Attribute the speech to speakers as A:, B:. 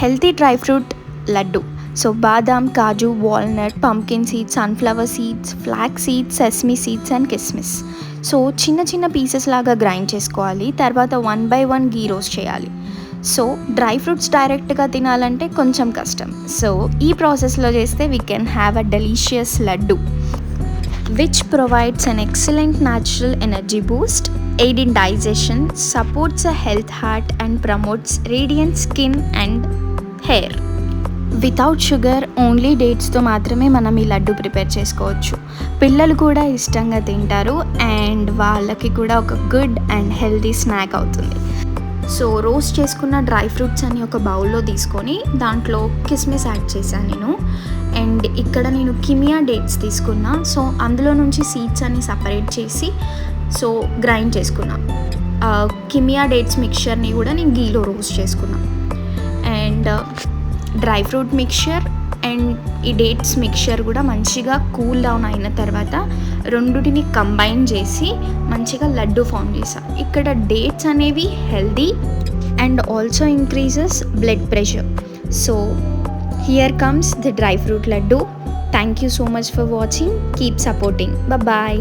A: Healthy dry fruit laddu. So బాదాం, కాజు, walnut, pumpkin seeds, sunflower seeds, flax seeds, sesame seeds and కిస్మిస్. So చిన్న చిన్న పీసెస్ లాగా గ్రైండ్ చేసుకోవాలి. తర్వాత 1 by 1 గీ రోస్ట్ చేయాలి. సో డ్రై ఫ్రూట్స్ డైరెక్ట్గా తినాలంటే కొంచెం కష్టం. సో ఈ ప్రాసెస్లో చేస్తే we can have a delicious laddu which provides an excellent natural energy boost, aid in digestion, supports a health heart and promotes radiant skin and hair. Without sugar, only డేట్స్తో మాత్రమే మనం ఈ లడ్డు ప్రిపేర్ చేసుకోవచ్చు. పిల్లలు కూడా ఇష్టంగా తింటారు అండ్ వాళ్ళకి కూడా ఒక గుడ్ అండ్ హెల్తీ స్నాక్ అవుతుంది. సో రోస్ట్ చేసుకున్న డ్రై ఫ్రూట్స్ అని ఒక బౌల్లో తీసుకొని దాంట్లో కిస్మిస్ యాడ్ చేశాను నేను. అండ్ ఇక్కడ నేను కిమియా డేట్స్ తీసుకున్నా. సో అందులో నుంచి సీడ్స్ అన్ని సపరేట్ చేసి సో గ్రైండ్ చేసుకున్నా. కిమియా డేట్స్ మిక్చర్ని కూడా నేను గీలో రోస్ట్ చేసుకున్నా. And dry fruit mixture and ఈ డేట్స్ మిక్చర్ కూడా మంచిగా కూల్ డౌన్ అయిన తర్వాత రెండుటిని కంబైన్ చేసి మంచిగా లడ్డు ఫామ్ చేసాం. ఇక్కడ డేట్స్ అనేవి healthy and also increases blood pressure. So here comes the dry fruit laddu. Thank you so much for watching. Keep supporting. Bye bye.